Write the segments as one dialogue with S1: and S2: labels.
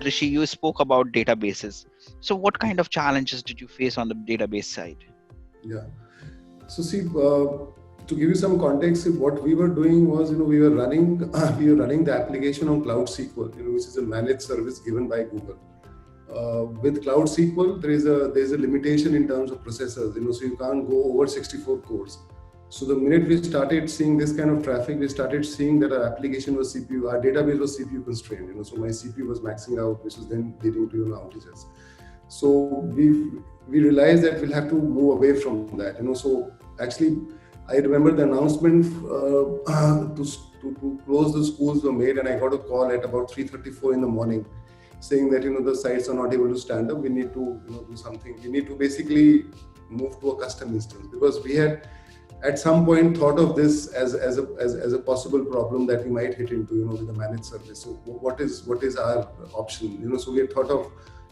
S1: Rishi, you spoke about databases. So what kind of challenges did you face on the database side?
S2: Yeah. So see, to give you some context, what we were doing was, we were running the application on Cloud SQL, which is a managed service given by Google. With Cloud SQL, there's a limitation in terms of processors, so you can't go over 64 cores. So the minute we started seeing this kind of traffic, we started seeing that our application was our database was CPU constrained, so my CPU was maxing out, which was then leading to outages. So we realized that we'll have to move away from that, so actually I remember the announcement to close the schools were made, and I got a call at about 3:34 in the morning saying that the sites are not able to stand up. We need to do something. We need to basically move to a custom instance, because we had at some point thought of this as a possible problem that we might hit into with the managed service. So what is our option? So we had thought of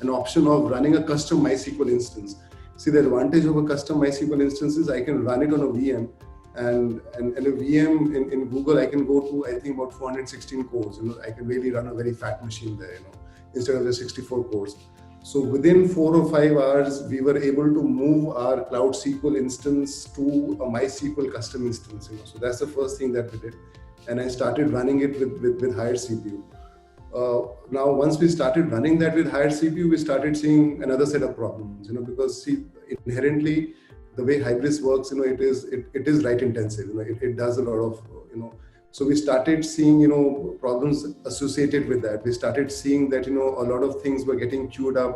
S2: an option of running a custom MySQL instance. See, the advantage of a custom MySQL instance is I can run it on a VM, and a VM in Google I can go to, I think, about 416 cores. I can really run a very fat machine there, instead of the 64 cores. So within 4 or 5 hours, we were able to move our Cloud SQL instance to a MySQL custom instance. So that's the first thing that we did, and I started running it with higher CPU. Now, once we started running that with higher CPU, we started seeing another set of problems. Because see, inherently the way Hybris works, it is write intensive. It does a lot of So we started seeing, problems associated with that. We started seeing that, a lot of things were getting queued up,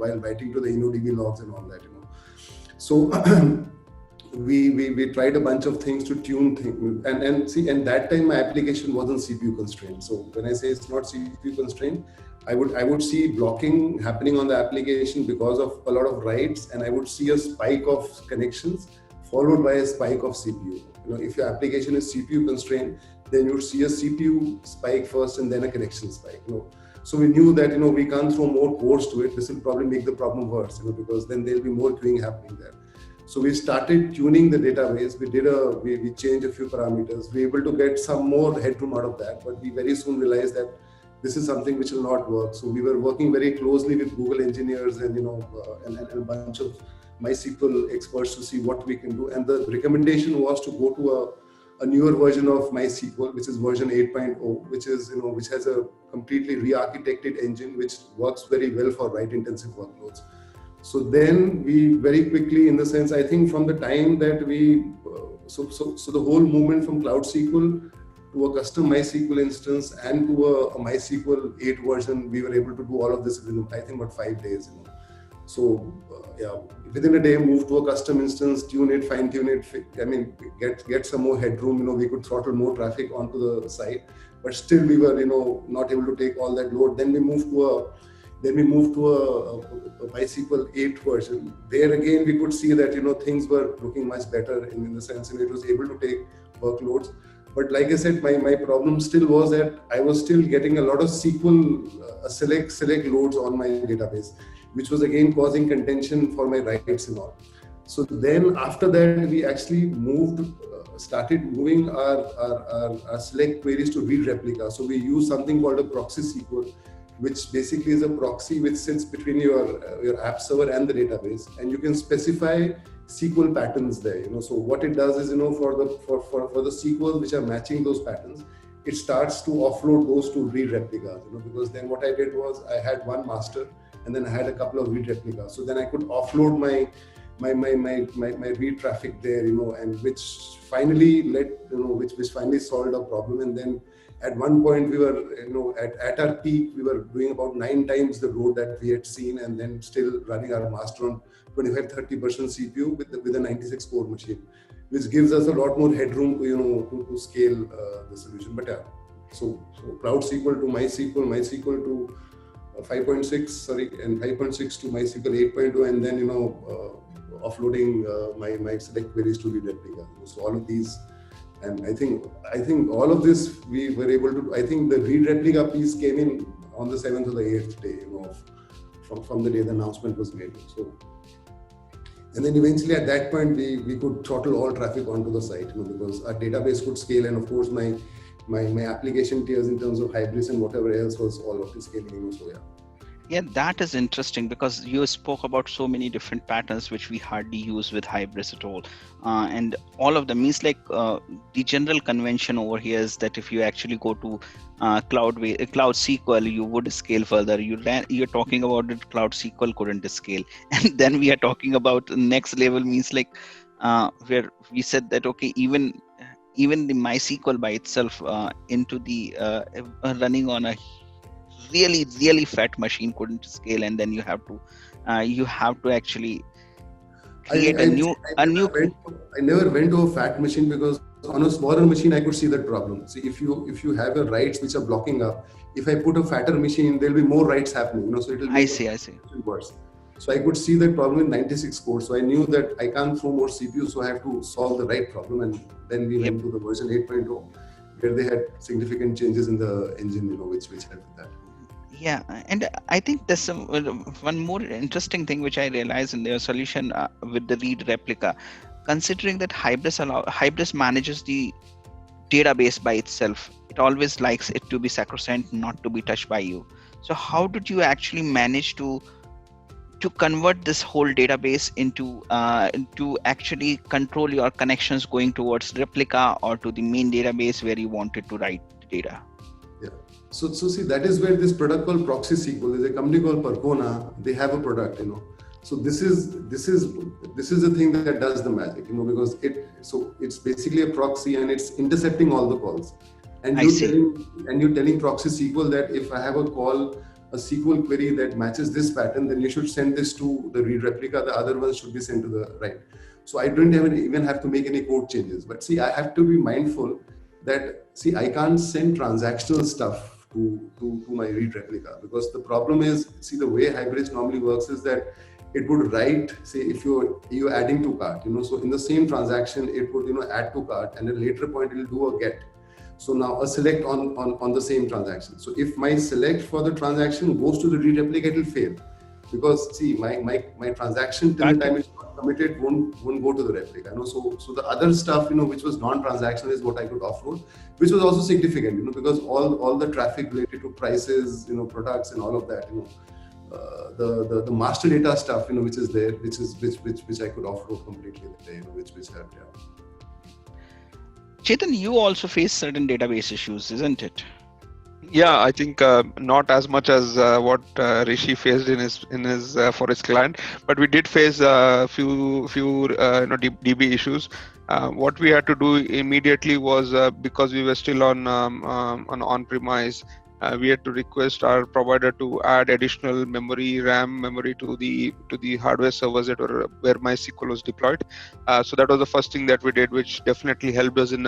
S2: while writing to the InnoDB logs and all that, So we tried a bunch of things to tune things. And that time my application wasn't CPU constrained. So when I say it's not CPU constrained, I would see blocking happening on the application because of a lot of writes, and I would see a spike of connections followed by a spike of CPU. If your application is CPU constrained, then you would see a CPU spike first and then a connection spike. So we knew that we can't throw more cores to it. This will probably make the problem worse, because then there'll be more queuing happening there. So we started tuning the database. We changed a few parameters. We were able to get some more headroom out of that, but we very soon realized that this is something which will not work. So we were working very closely with Google engineers and and a bunch of MySQL experts to see what we can do. And the recommendation was to go to a newer version of MySQL, which is version 8.0, which is which has a completely re-architected engine which works very well for write-intensive workloads. So then we very quickly, in the sense, I think from the time that we so the whole movement from Cloud SQL to a custom MySQL instance and to a MySQL 8 version, we were able to do all of this within, I think, about 5 days. So within a day, move to a custom instance, tune it, fine tune it. Get some more headroom. We could throttle more traffic onto the site, but still we were not able to take all that load. Then we moved to a MySQL 8 version. There again, we could see that things were looking much better in the sense it was able to take workloads. But like I said, my problem still was that I was still getting a lot of SQL select loads on my database, which was again causing contention for my writes and all. So then after that, we actually started moving our select queries to read replica. So we use something called a proxy SQL, which basically is a proxy which sits between your app server and the database, and you can specify SQL patterns there. So what it does is, for the SQL which are matching those patterns, it starts to offload those to read replicas. Because then what I did was I had one master, and then I had a couple of read replicas. So then I could offload my read traffic there, and which finally which finally solved our problem. And then at one point we were, at our peak, we were doing about 9 times the load that we had seen, and then still running our master on 25-30% CPU with a 96 core machine, which gives us a lot more headroom to scale the solution. But so Cloud SQL to MySQL to 5.6, and 5.6 to MySQL 8.0, and then offloading my select queries to read replica. So all of these, and I think all of this we were able to. I think the read replica piece came in on the 7th or the 8th day, from the day the announcement was made. So, and then eventually at that point we could throttle all traffic onto the site, because our database could scale, and of course my application tiers in terms of Hybris and whatever else was all of the scaling. So yeah.
S1: Yeah, that is interesting because you spoke about so many different patterns which we hardly use with Hybris at all. And all of them means like the general convention over here is that if you actually go to Cloud SQL, you would scale further. You're talking about that Cloud SQL couldn't scale. And then we are talking about next level means like where we said that, okay, even the MySQL by itself into the running on a really fat machine couldn't scale, and then you have to actually
S2: I,
S1: create
S2: I,
S1: a new
S2: I never went to a fat machine because on a smaller machine I could see that problem. See, if you have your writes which are blocking up, if I put a fatter machine, there'll be more writes happening. So it will
S1: I
S2: make
S1: see, I see.
S2: it worse. So I could see that problem in 96 core. So I knew that I can't throw more CPU, so I have to solve the right problem. And then we
S1: Yep.
S2: went to the version 8.0, where they had significant changes in the engine, which helped with that.
S1: Yeah, and I think there's one more interesting thing which I realized in their solution with the read replica, considering that Hybris manages the database by itself. It always likes it to be sacrosanct, not to be touched by you. So how did you actually manage to convert this whole database into to actually control your connections going towards replica or to the main database where you wanted to write the data?
S2: Yeah. So see, that is where this product called Proxy SQL. There's a company called Percona. They have a product. So this is the thing that does the magic, because it's basically a proxy and it's intercepting all the calls. And
S1: I see.
S2: you're telling Proxy SQL that if I have a SQL query that matches this pattern, then you should send this to the read replica. The other ones should be sent to the right. So I don't even have to make any code changes. But see, I have to be mindful that I can't send transactional stuff to my read replica, because the problem is, the way Hybris normally works is that it would write, say, if you're adding to cart, so in the same transaction it would add to cart, and at a later point it will do a get. So now a select on the same transaction. So if my select for the transaction goes to the read replica, it will fail, because my transaction till the time it's not committed won't go to the replica. So the other stuff which was non-transactional is what I could offload, which was also significant, because all the traffic related to prices, products and all of that, the master data stuff, which is there, which I could offload completely, which helped. Yeah.
S1: Chetan, you also face certain database issues, isn't it?
S3: Yeah, I think not as much as what Rishi faced in his for his client, but we did face a few DB issues. What we had to do immediately was, because we were still on-premise, we had to request our provider to add additional RAM memory to the hardware servers where MySQL was deployed. So that was the first thing that we did, which definitely helped us in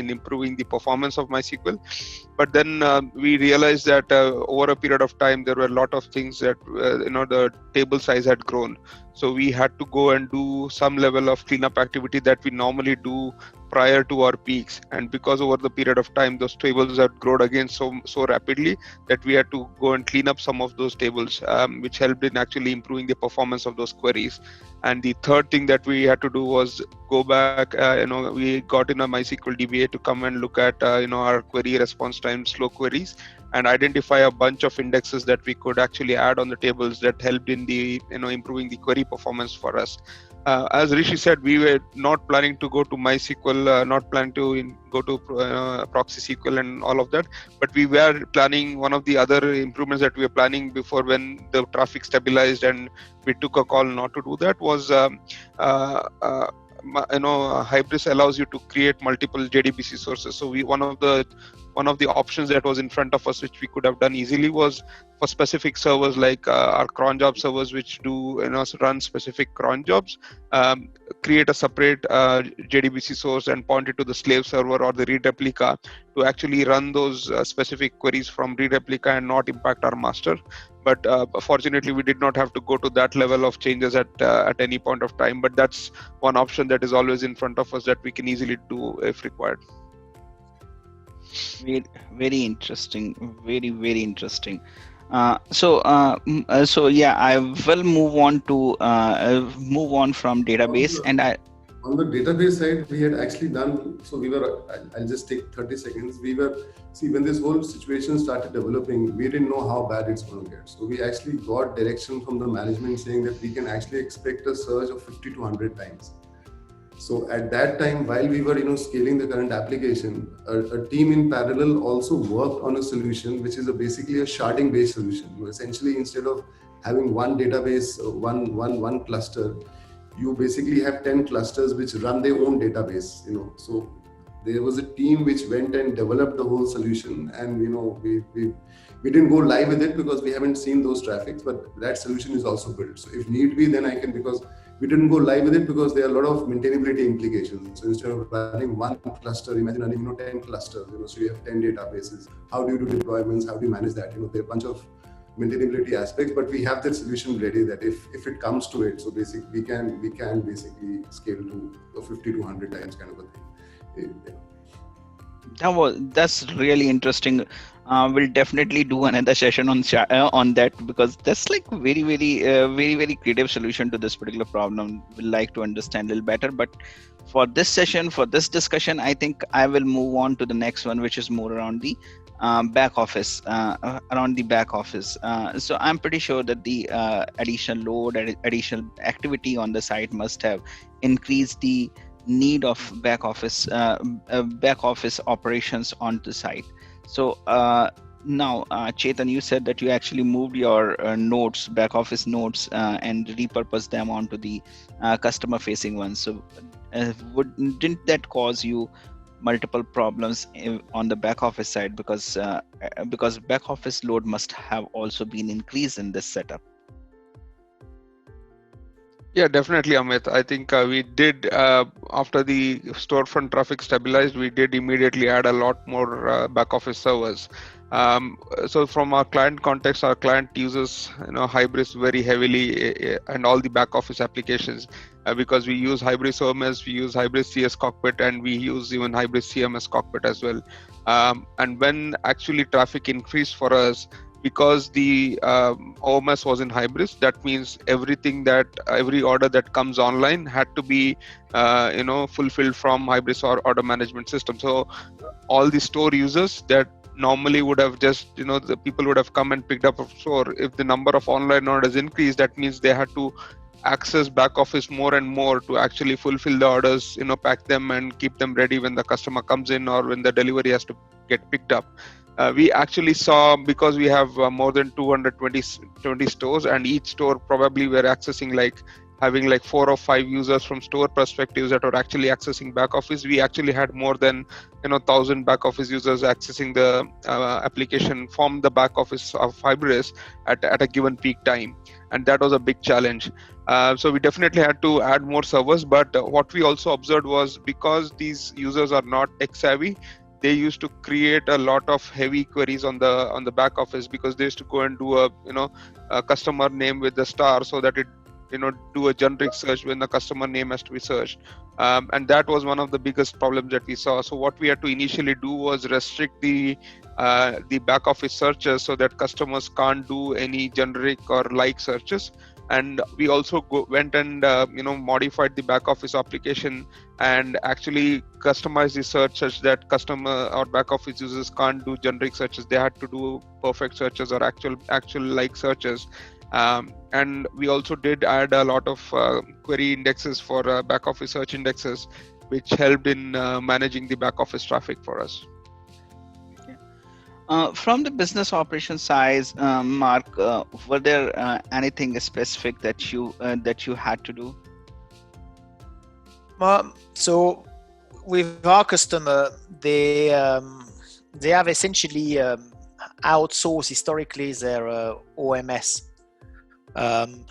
S3: improving the performance of MySQL. But then we realized that over a period of time, there were a lot of things that the table size had grown. So we had to go and do some level of cleanup activity that we normally do prior to our peaks. And because over the period of time, those tables had grown again so rapidly that we had to go and clean up some of those tables, which helped in actually improving the performance of those queries. And the third thing that we had to do was go back, we got in a MySQL DBA to come and look at, our query response time, slow queries, and identify a bunch of indexes that we could actually add on the tables that helped in the, improving the query performance for us. As Rishi said, we were not planning to go to MySQL, not planning to go to Proxy SQL and all of that, but we were planning, one of the other improvements that we were planning before when the traffic stabilized and we took a call not to do that was, Hybris allows you to create multiple JDBC sources. So one of the options that was in front of us, which we could have done easily, was for specific servers like our cron job servers, which do run specific cron jobs, create a separate JDBC source and point it to the slave server or the read replica to actually run those specific queries from read replica and not impact our master. But fortunately, we did not have to go to that level of changes at any point of time. But that's one option that is always in front of us that we can easily do if required.
S1: Very, very interesting. Very, very interesting. So yeah, I will move on from database, and I.
S2: On the database side, we had actually done, so we were, I'll just take 30 seconds. See, when this whole situation started developing, we didn't know how bad it's going to get. So we actually got direction from the management saying that we can actually expect a surge of 50 to 100 times. So at that time, while we were, scaling the current application, a team in parallel also worked on a solution, which is basically a sharding based solution. Essentially, instead of having one database, one cluster, you basically have 10 clusters which run their own database, So there was a team which went and developed the whole solution, and we didn't go live with it because we haven't seen those traffics, but that solution is also built. So if need be, then I can, because we didn't go live with it because there are a lot of maintainability implications. So instead of running one cluster, imagine running 10 clusters, so you have 10 databases. How do you do deployments? How do you manage that? There are a bunch of maintainability aspects, but we have that solution ready that if it comes to it, so basically we can basically scale to a 50 to 100 times kind of a thing.
S1: That's really interesting. We'll definitely do another session on that, because that's like very creative solution to this particular problem. We'll like to understand a little better. But for this session, for this discussion, I think I will move on to the next one, which is more around the back office. So I'm pretty sure that the additional load, additional activity on the site must have increased the need of back office operations on the site. So now, Chetan, you said that you actually moved your back office nodes, and repurposed them onto the customer facing ones. So didn't that cause you multiple problems on the back office side, because back office load must have also been increased in this setup?
S3: Yeah, definitely, Amit. I think we did, after the storefront traffic stabilized, we did immediately add a lot more back office servers. So from our client context, our client uses Hybris very heavily, and all the back office applications, because we use Hybris OMS, we use Hybris CS Cockpit, and we use even Hybris CMS Cockpit as well. And when actually traffic increased for us, because the OMS was in Hybris, that means every order that comes online had to be fulfilled from Hybris or order management system. So all the store users that normally would have just the people would have come and picked up a store, if the number of online orders increased, that means they had to access back office more and more to actually fulfill the orders, pack them and keep them ready when the customer comes in or when the delivery has to get picked up. We actually saw, because we have more than 220 stores, and each store probably we're accessing having 4 or 5 users from store perspectives that are actually accessing back office. We actually had more than 1,000 back office users accessing the application from the back office of Hybris at a given peak time, and that was a big challenge. So we definitely had to add more servers, but what we also observed was, because these users are not tech savvy, they used to create a lot of heavy queries on the back office, because they used to go and do a customer name with the star, so that it do a generic search when the customer name has to be searched, and that was one of the biggest problems that we saw. So what we had to initially do was restrict the back office searches, so that customers can't do any generic or like searches. And we also went and modified the back office application and actually customized the search such that customer or back office users can't do generic searches. They had to do perfect searches or actual like searches. And we also did add a lot of query indexes for back office search indexes, which helped in managing the back office traffic for us.
S1: From the business operations side, Marc, were there anything specific that you had to do?
S4: So with our customer, they have essentially outsourced historically their OMS. And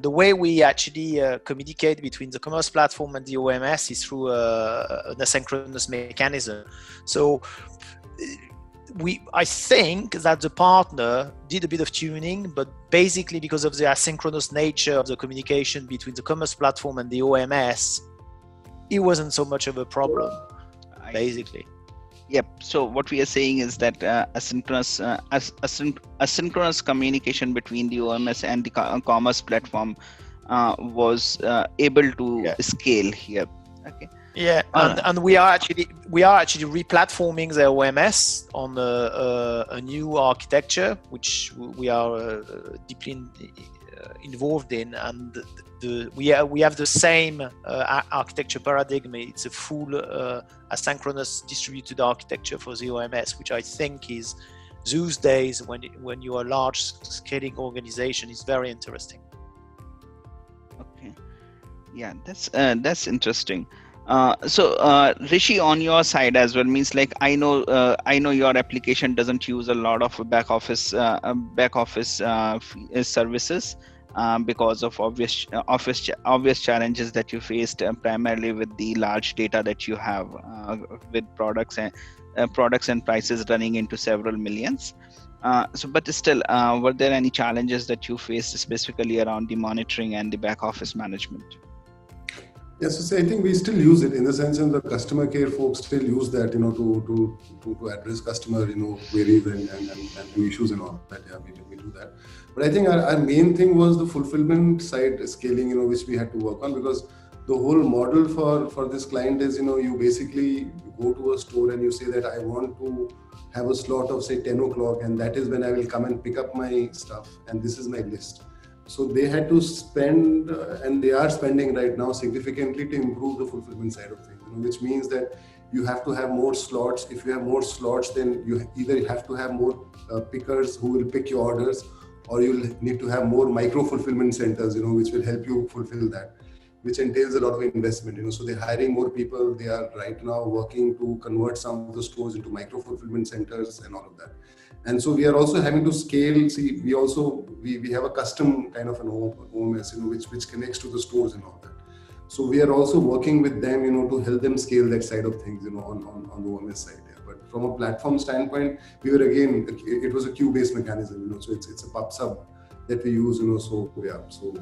S4: the way we actually communicate between the commerce platform and the OMS is through an asynchronous mechanism. So I think that the partner did a bit of tuning, but basically because of the asynchronous nature of the communication between the commerce platform and the OMS, it wasn't so much of a problem, basically.
S1: Yep. So what we are saying is that asynchronous communication between the OMS and the commerce platform was able to scale here. Okay.
S4: Yeah, and we are actually replatforming the OMS on a new architecture, which we are deeply involved in, and we have the same architecture paradigm. It's a full asynchronous distributed architecture for the OMS, which I think is those days when you are a large scaling organization is very interesting.
S1: Okay. Yeah, that's interesting. So Rishi, on your side as well, means like I know your application doesn't use a lot of back office services because of obvious challenges that you faced primarily with the large data that you have with products and prices running into several millions. But still, were there any challenges that you faced specifically around the monitoring and the back office management?
S2: Yes, so I think we still use it in the sense that the customer care folks still use that, to address customer, queries and issues and all that. Yeah, we do that. But I think our main thing was the fulfillment side scaling, which we had to work on, because the whole model for this client is, you basically go to a store and you say that I want to have a slot of say 10 o'clock, and that is when I will come and pick up my stuff, and this is my list. So they had to spend, and they are spending right now significantly to improve the fulfillment side of things, which means that you have to have more slots. If you have more slots, then you either have to have more pickers who will pick your orders, or you'll need to have more micro fulfillment centers, which will help you fulfill that, which entails a lot of investment. So they're hiring more people. They are right now working to convert some of the stores into micro fulfillment centers and all of that. And so we are also having to scale. See, we have a custom kind of an OMS, which connects to the stores and all that. So we are also working with them, to help them scale that side of things, on the OMS side. Yeah. But from a platform standpoint, we were again, it was a queue-based mechanism, so it's a pub sub that we use, so yeah. So.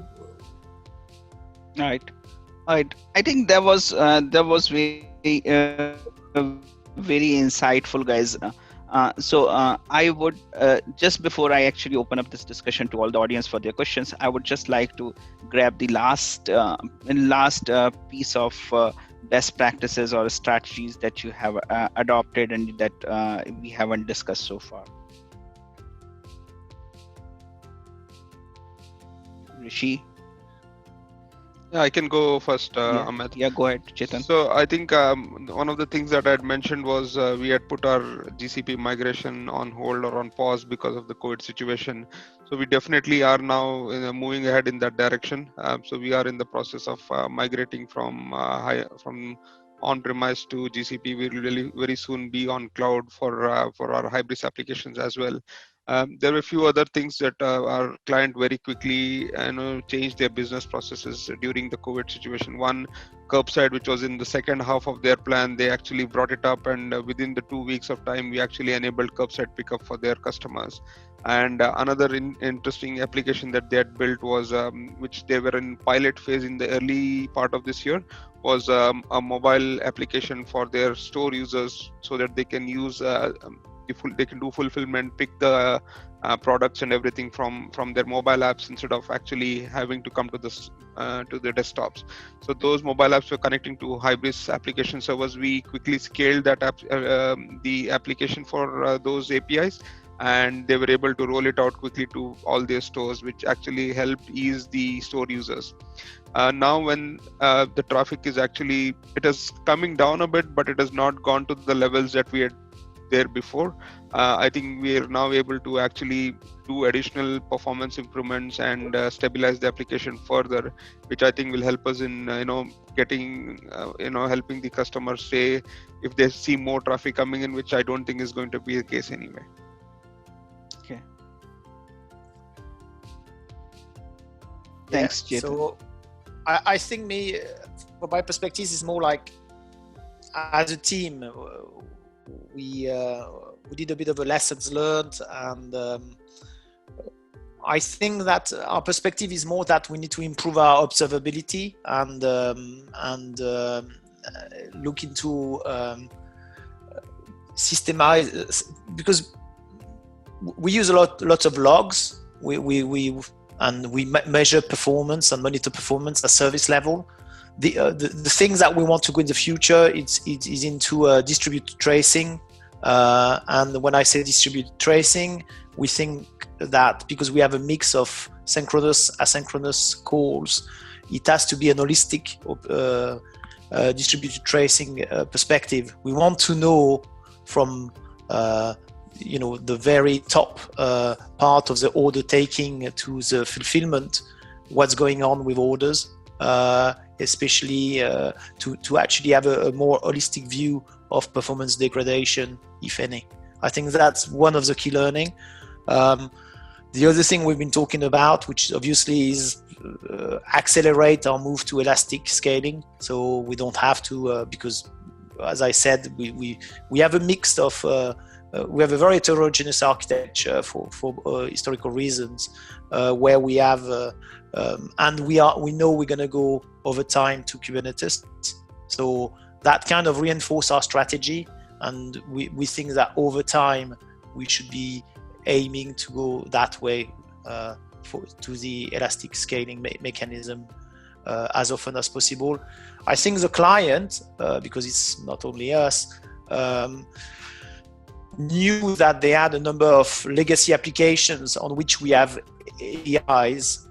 S1: Right. I think that was very insightful, guys. So I would just before I actually open up this discussion to all the audience for their questions, I would just like to grab the last piece of best practices or strategies that you have adopted and that we haven't discussed so far. Rishi?
S3: Yeah, I can go first, Amit.
S1: Yeah, go ahead, Chetan.
S3: So I think one of the things that I had mentioned was we had put our GCP migration on hold or on pause because of the COVID situation. So we definitely are now moving ahead in that direction. So we are in the process of migrating from on-premise to GCP. We will really very soon be on cloud for our Hybris applications as well. There were a few other things that our client very quickly changed their business processes during the COVID situation. One, curbside, which was in the second half of their plan, they actually brought it up, and within the 2 weeks of time, we actually enabled curbside pickup for their customers. And another interesting application that they had built was, which they were in pilot phase in the early part of this year, was a mobile application for their store users so that they can use they can do fulfillment, pick the products and everything from their mobile apps instead of actually having to come to the desktops. So those mobile apps were connecting to Hybris application servers. We quickly scaled that the application for those APIs, and they were able to roll it out quickly to all their stores, which actually helped ease the store users. Now when the traffic is actually, it is coming down a bit, but it has not gone to the levels that we had there before. I think we are now able to actually do additional performance improvements and stabilize the application further, which I think will help us in getting helping the customers say if they see more traffic coming in, which I don't think is going to be the case anyway.
S1: Okay. Thanks, Chetan.
S4: So I think from my perspective, is more like as a team. We did a bit of a lessons learned, and I think that our perspective is more that we need to improve our observability and look into systemize, because we use lots of logs. We measure performance and monitor performance at service level. the things that we want to go in the future is into distributed tracing. And when I say distributed tracing, we think that because we have a mix of synchronous, asynchronous calls, it has to be an holistic distributed tracing perspective. We want to know from the very top part of the order taking to the fulfillment what's going on with orders, especially to actually have a more holistic view of performance degradation, if any. I think that's one of the key learning. The other thing we've been talking about, which obviously is accelerate our move to elastic scaling, so we don't have to because, as I said, we have a mix of we have a very heterogeneous architecture for historical reasons, where we have and we know we're going to go over time to Kubernetes, so that kind of reinforce our strategy, and we think that over time we should be aiming to go that way to the elastic scaling mechanism as often as possible. I think the client, because it's not only us, knew that they had a number of legacy applications on which we have APIs.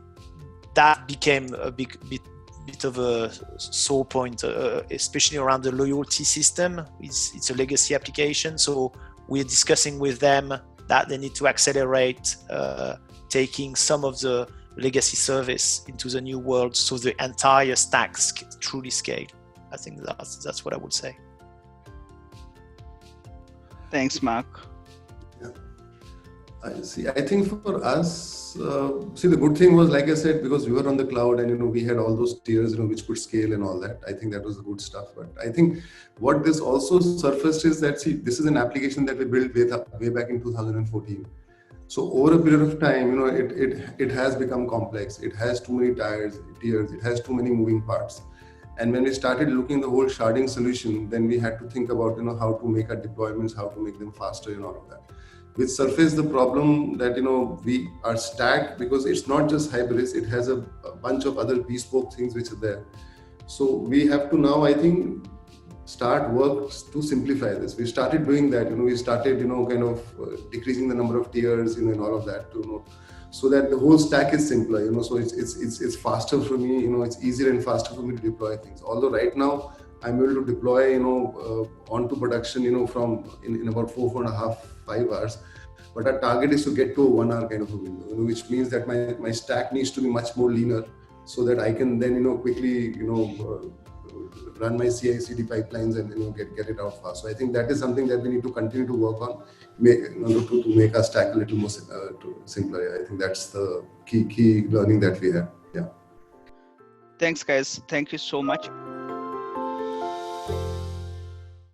S4: That became a bit of a sore point, especially around the loyalty system. It's a legacy application, so we're discussing with them that they need to accelerate taking some of the legacy service into the new world, so the entire stack truly scale. I think that's what I would say.
S1: Thanks, Marc.
S2: Yeah. I think for us, the good thing was, like I said, because we were on the cloud and we had all those tiers which could scale and all that. I think that was the good stuff. But I think what this also surfaced is that this is an application that we built way back in 2014. So over a period of time, it has become complex. It has too many tiers. It has too many moving parts. And when we started looking at the whole sharding solution, then we had to think about how to make our deployments, how to make them faster and all of that. Which surfaced the problem that we are stacked, because it's not just Hybris, it has a bunch of other bespoke things which are there. So we have to now, I think, start work to simplify this. We started doing that. We started kind of decreasing the number of tiers and all of that, so that the whole stack is simpler. So it's faster for me. It's easier and faster for me to deploy things. Although right now I'm able to deploy onto production from in about 4.5, 5 hours. But our target is to get to a 1 hour kind of a window, which means that my stack needs to be much more leaner, so that I can then quickly run my CI/CD pipelines and get it out fast. So I think that is something that we need to continue to work on, to make our stack a little more simpler. I think that's the key learning that we have. Yeah.
S1: Thanks, guys. Thank you so much.